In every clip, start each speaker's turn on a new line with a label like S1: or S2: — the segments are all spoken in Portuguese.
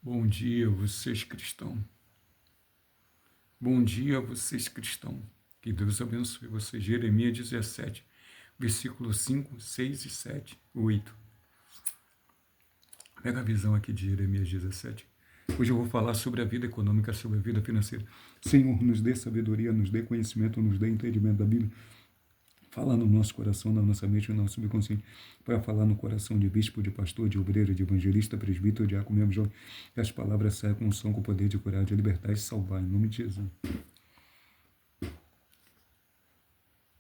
S1: Bom dia, vocês cristãos. Bom dia, vocês cristãos. Que Deus abençoe vocês. Jeremias 17, versículos 5, 6 e 7, 8. Pega a visão aqui de Jeremias 17. Hoje eu vou falar sobre a vida econômica, sobre a vida financeira. Senhor, nos dê sabedoria, nos dê conhecimento, nos dê entendimento da Bíblia. Fala no nosso coração, na nossa mente, no nosso subconsciente, para falar no coração de bispo, de pastor, de obreiro, de evangelista, presbítero, diácono, membro jovem, que as palavras saiam com som, com o poder de curar, de libertar e salvar, em nome de Jesus.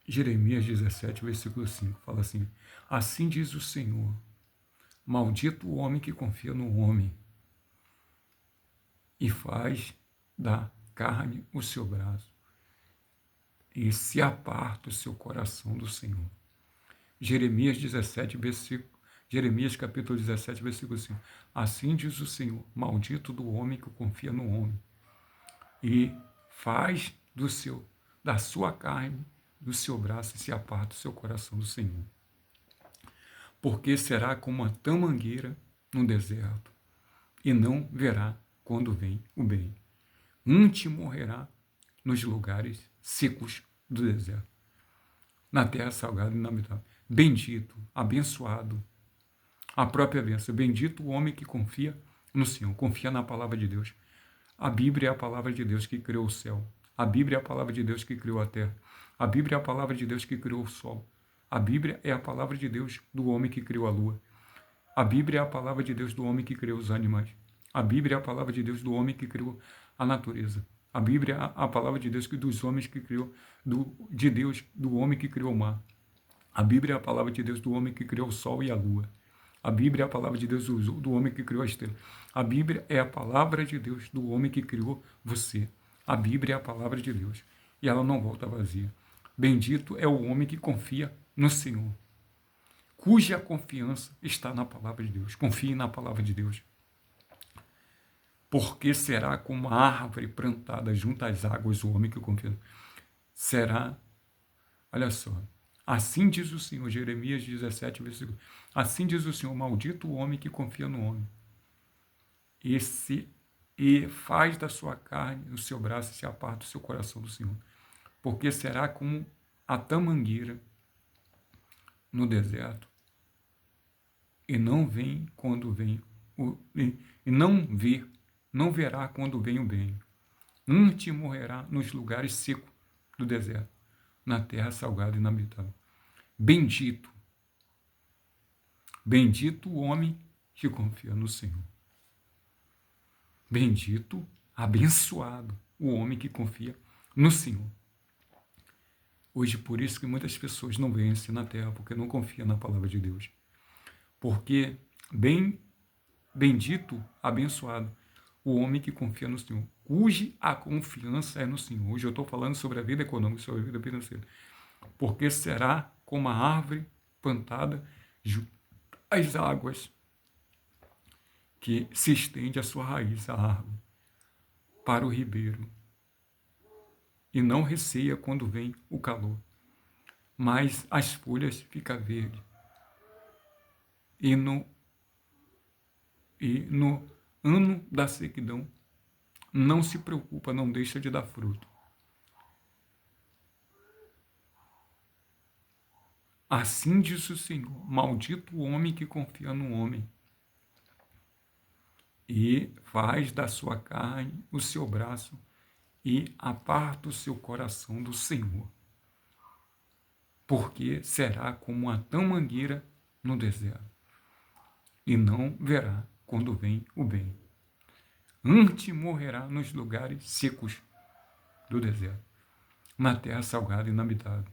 S1: Jeremias 17, versículo 5, fala assim: assim diz o Senhor, maldito o homem que confia no homem e faz da carne o seu braço, e se aparta o seu coração do Senhor. Jeremias 17, Jeremias capítulo 17, versículo 5. Assim diz o Senhor, maldito do homem que confia no homem e faz da sua carne, do seu braço, e se aparta o seu coração do Senhor. Porque será como uma tamangueira no deserto, e não verá quando vem o bem. Te morrerá nos lugares secos do deserto, na terra salgada e inabitável. Bendito, abençoado, a própria bênção. Bendito o homem que confia no Senhor, confia na palavra de Deus. A Bíblia é a palavra de Deus que criou o céu. A Bíblia é a palavra de Deus que criou a terra. A Bíblia é a palavra de Deus que criou o sol. A Bíblia é a palavra de Deus do homem que criou a lua. A Bíblia é a palavra de Deus do homem que criou os animais. A Bíblia é a palavra de Deus do homem que criou a natureza. A Bíblia é a palavra de Deus dos homens que criou, de Deus do homem que criou o mar. A Bíblia é a palavra de Deus do homem que criou o sol e a lua. A Bíblia é a palavra de Deus do homem que criou a estrela. A Bíblia é a palavra de Deus do homem que criou você. A Bíblia é a palavra de Deus e ela não volta vazia. Bendito é o homem que confia no Senhor, cuja confiança está na palavra de Deus. Confie na palavra de Deus. Porque será como uma árvore plantada junto às águas o homem que confia. Será, olha só, assim diz o Senhor, Jeremias 17, versículo. Assim diz o Senhor, maldito o homem que confia no homem e faz da sua carne o seu braço e se aparta o seu coração do Senhor. Porque será como a tamangueira no deserto e não vem quando vem e não verá quando vem o bem. Te morrerá nos lugares secos do deserto, na terra salgada e inabitável. Bendito o homem que confia no Senhor. Bendito, abençoado o homem que confia no Senhor. Hoje, por isso que muitas pessoas não vencem na terra, porque não confiam na palavra de Deus. Porque bendito, abençoado o homem que confia no Senhor, cuja a confiança é no Senhor. Hoje eu estou falando sobre a vida econômica, sobre a vida financeira. Porque será como a árvore plantada junto às águas, que se estende a sua raiz, a árvore, para o ribeiro, e não receia quando vem o calor, mas as folhas ficam verdes. E no ano da sequidão, não se preocupa, não deixa de dar fruto. Assim diz o Senhor, maldito o homem que confia no homem e faz da sua carne o seu braço e aparta o seu coração do Senhor. Porque será como uma tamangueira no deserto, e não verá quando vem o bem. Antes morrerá nos lugares secos do deserto, na terra salgada e inabitável.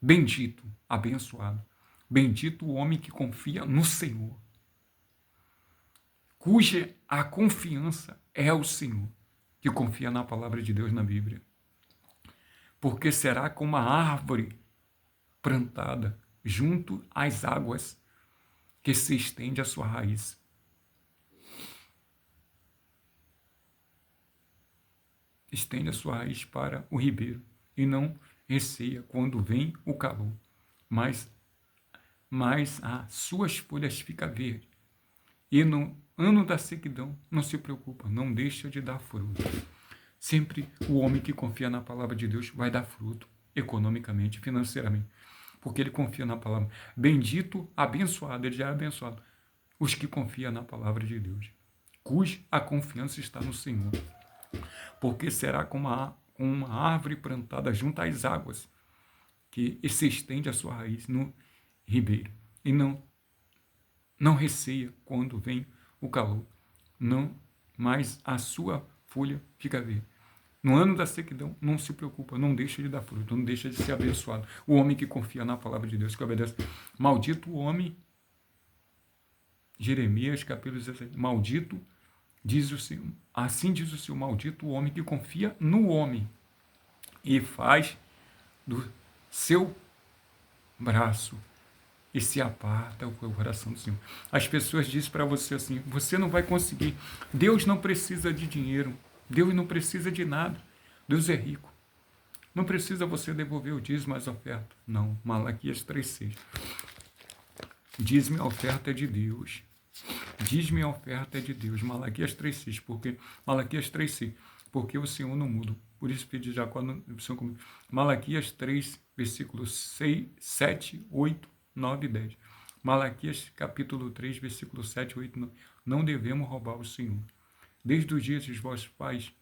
S1: Bendito, abençoado, bendito o homem que confia no Senhor, cuja a confiança é o Senhor, que confia na palavra de Deus na Bíblia. Porque será como uma árvore plantada junto às águas, que se estende a sua raiz. Estende a sua raiz para o ribeiro e não receia quando vem o calor, mas as suas folhas ficam verdes E no ano da sequidão, não se preocupa, não deixa de dar fruto. Sempre o homem que confia na palavra de Deus vai dar fruto, economicamente, financeiramente, porque ele confia na palavra. Bendito, abençoado, ele já é abençoado, os que confiam na palavra de Deus, cuja a confiança está no Senhor, porque será como uma árvore plantada junto às águas, que se estende a sua raiz no ribeiro, e não receia quando vem o calor, não, mas a sua folha fica verde. No ano da sequidão, não se preocupa, não deixa de dar fruto, não deixa de ser abençoado. O homem que confia na palavra de Deus, que obedece. Maldito o homem, Jeremias capítulo 16, maldito, diz o Senhor, assim diz o Senhor, maldito o homem que confia no homem e faz do seu braço e se aparta o coração do Senhor. As pessoas dizem para você assim, você não vai conseguir, Deus não precisa de dinheiro, Deus não precisa de nada, Deus é rico. Não precisa você devolver o dízimo, as ofertas. Não, Malaquias 3,6. Dízimo e oferta é de Deus. Dízimo e oferta é de Deus. Malaquias 3,6. Porque Malaquias 3,6. Porque o Senhor não muda. Por isso pedi Jacó. Malaquias 3, versículos 6, 7, 8, 9 e 10. Malaquias capítulo 3, versículo 7, 8, 9. Não devemos roubar o Senhor. Desde os dias dos vossos pais,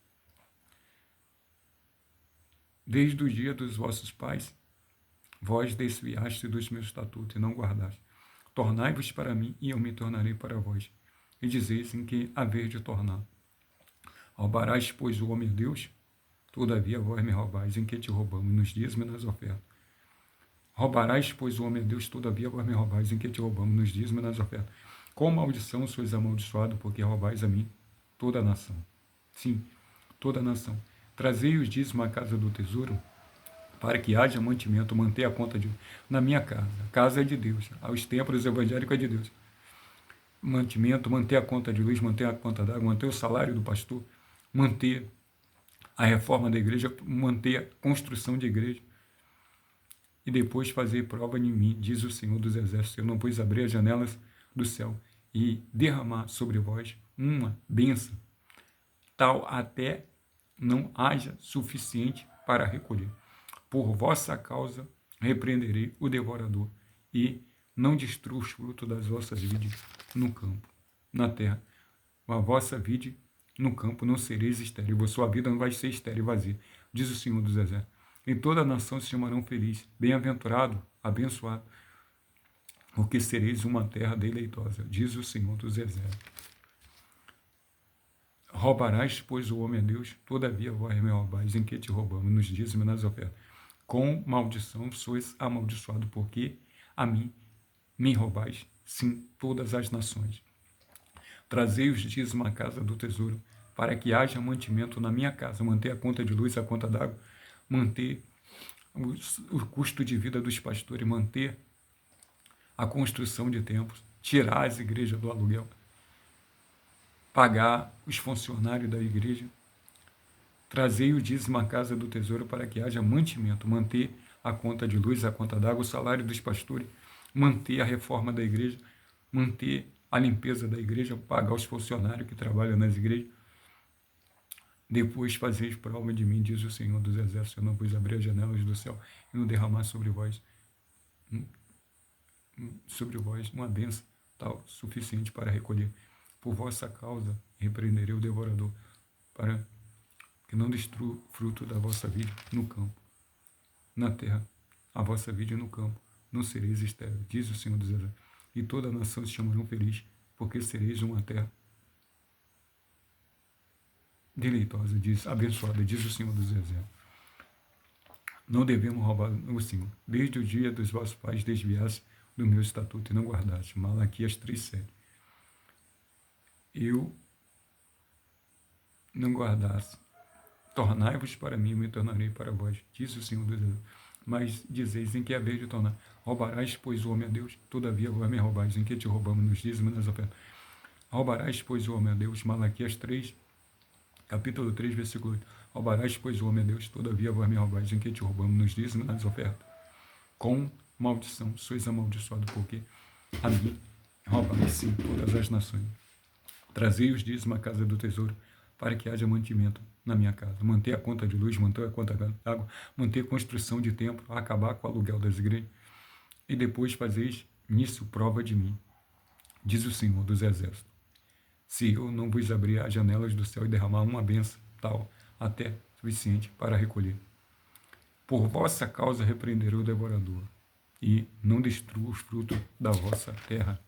S1: desde o dia dos vossos pais, vós desviaste dos meus estatutos e não guardaste. Tornai-vos para mim, e eu me tornarei para vós. E dizeis em que haver de tornar. Roubarás, pois, o homem Deus? Todavia vós me roubais, em que te roubamos, nos dízimos e nas ofertas. Roubarás, pois, o homem Deus? Todavia vós me roubais, em que te roubamos, nos dízimos e nas ofertas. Com maldição sois amaldiçoado, porque roubais a mim toda a nação. Sim, toda a nação. Trazei os dízimos à casa do tesouro, para que haja mantimento, manter a conta de na minha casa. A casa é de Deus. Os templos evangélicos é de Deus. Mantimento, manter a conta de luz, manter a conta d'água, manter o salário do pastor, manter a reforma da igreja, manter a construção de igreja. E depois fazer prova em mim, diz o Senhor dos Exércitos. Eu não pus abrir as janelas do céu e derramar sobre vós uma bênção, tal até não haja suficiente para recolher. Por vossa causa repreenderei o devorador e não destrua os frutos das vossas vides no campo, na terra. A vossa vide no campo não sereis estéril, a sua vida não vai ser estéril e vazia, diz o Senhor dos Exércitos. Em toda a nação se chamarão felizes, bem-aventurado, abençoado, porque sereis uma terra deleitosa, diz o Senhor dos Exércitos. Roubarás, pois, o homem a Deus, todavia vós me roubais, em que te roubamos, nos dízimos e nas ofertas. Com maldição sois amaldiçoado, porque a mim me roubais, sim, todas as nações. Trazei os dízimos à casa do tesouro, para que haja mantimento na minha casa, manter a conta de luz, a conta d'água, manter o custo de vida dos pastores, manter a construção de templos, tirar as igrejas do aluguel, pagar os funcionários da igreja, trazei o dízimo à casa do tesouro para que haja mantimento, manter a conta de luz, a conta d'água, o salário dos pastores, manter a reforma da igreja, manter a limpeza da igreja, pagar os funcionários que trabalham nas igrejas. Depois fazeis prova de mim, diz o Senhor dos Exércitos, eu não vos abrir as janelas do céu e não derramar sobre vós uma bênção tal suficiente para recolher. Por vossa causa repreenderei o devorador, para que não destrua o fruto da vossa vida no campo, na terra, a vossa vida no campo, não sereis estéril, diz o Senhor dos Exércitos. E toda a nação se chamarão feliz, porque sereis uma terra deleitosa, diz, abençoada, diz o Senhor dos Exércitos. Não devemos roubar o Senhor. Desde o dia dos vossos pais desviaste do meu estatuto e não guardaste. Malaquias 3,7. Eu não guardasse. Tornai-vos para mim, me tornarei para vós, diz o Senhor dos Exércitos. Mas dizeis em que haver de tornar. Roubarás, pois, o homem a Deus, todavia vós me roubais, em que te roubamos nos dízimos e nas ofertas. Roubarás, pois, o homem a Deus, Malaquias 3, capítulo 3, versículo 8. Roubarás, pois, o homem a Deus, todavia vós me roubais, em que te roubamos nos dízimos e nas ofertas. Com maldição sois amaldiçoado, porque a mim Roubais sim todas as nações. Trazei os dízimos à casa do tesouro, para que haja mantimento na minha casa. Manter a conta de luz, manter a conta de água, manter construção de templo, acabar com o aluguel das igrejas. E depois fazeis nisso prova de mim, diz o Senhor dos Exércitos. Se eu não vos abrir as janelas do céu e derramar uma benção tal, até suficiente para recolher. Por vossa causa repreenderei o devorador, e não destrua os frutos da vossa terra.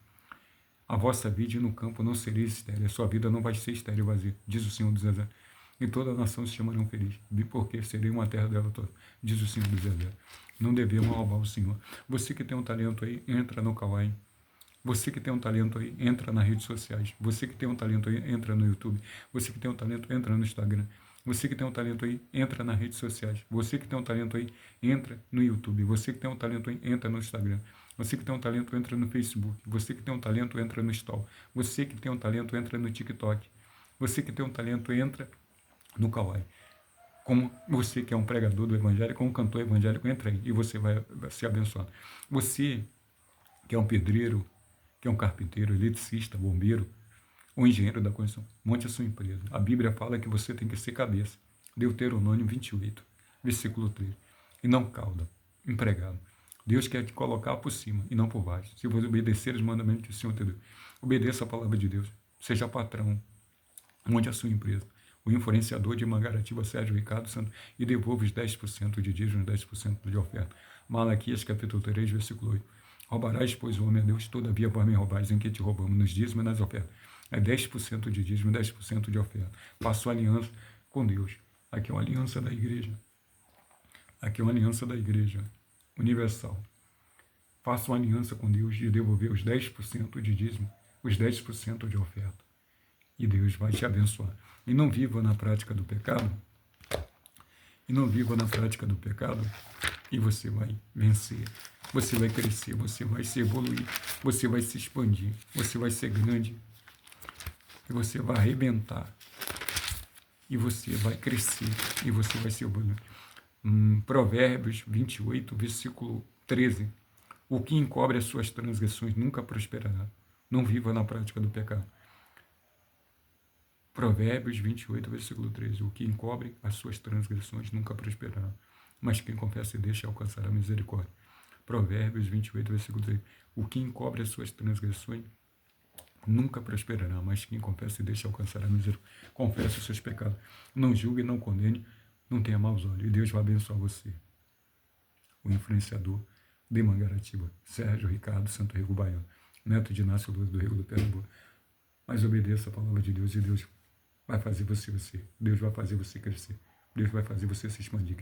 S1: A vossa vida no campo não sereis estéril, a sua vida não vai ser estéril e vazia, diz o Senhor dos Exércitos. E toda a nação se chamarão feliz, porque serei uma terra dela toda, diz o Senhor dos Exércitos. Não devemos roubar o Senhor. Você que tem um talento aí, entra no Kawaii. Você que tem um talento aí, entra nas redes sociais. Você que tem um talento aí, entra no YouTube. Você que tem um talento, entra no Instagram. Você que tem um talento aí, entra nas redes sociais. Você que tem um talento aí, entra no YouTube. Você que tem um talento aí, entra no Instagram. Você que tem um talento, entra no Facebook. Você que tem um talento, entra no Stall. Você que tem um talento, entra no TikTok. Você que tem um talento, entra no Kawaii. Como você que é um pregador do evangelho, como um cantor evangélico, entra aí e você vai ser abençoado. Você que é um pedreiro, que é um carpinteiro, eletricista, bombeiro, ou engenheiro da construção, monte a sua empresa. A Bíblia fala que você tem que ser cabeça. Deuteronômio 28, versículo 3. E não cauda, empregado. Deus quer te colocar por cima e não por baixo. Se você obedecer os mandamentos do Senhor teu Deus, obedeça a palavra de Deus. Seja patrão, monte a sua empresa. O influenciador de Mangaratiba, Sérgio Ricardo Santos, e devolva os 10% de dízimo, 10% de oferta. Malaquias, capítulo 3, versículo 8. Roubarás, pois, o homem a Deus, todavia vós me roubais, em que te roubamos, nos dízimos e nas ofertas. É 10% de dízimo, 10% de oferta. Faço aliança com Deus. Aqui é uma aliança da igreja. Aqui é uma aliança da igreja universal. Faça uma aliança com Deus de devolver os 10% de dízimo, os 10% de oferta. E Deus vai te abençoar. E não viva na prática do pecado. E não viva na prática do pecado. E você vai vencer. Você vai crescer. Você vai se evoluir. Você vai se expandir. Você vai ser grande. E você vai arrebentar. E você vai crescer. E você vai se evoluir. Provérbios 28, versículo 13. O que encobre as suas transgressões nunca prosperará. Não viva na prática do pecado. Provérbios 28, versículo 13. O que encobre as suas transgressões nunca prosperará, mas quem confessa e deixa alcançará misericórdia. Provérbios 28, versículo 13. O que encobre as suas transgressões nunca prosperará, mas quem confessa e deixa alcançará misericórdia. Confesse os seus pecados. Não julgue, não condene, não tenha maus olhos. E Deus vai abençoar você. O influenciador de Mangaratiba, Sérgio Ricardo Santo Rego Baiano, neto de Inácio Luz do Rego do Pernambuco. Mas obedeça a palavra de Deus e Deus vai fazer você. Deus vai fazer você crescer. Deus vai fazer você se expandir.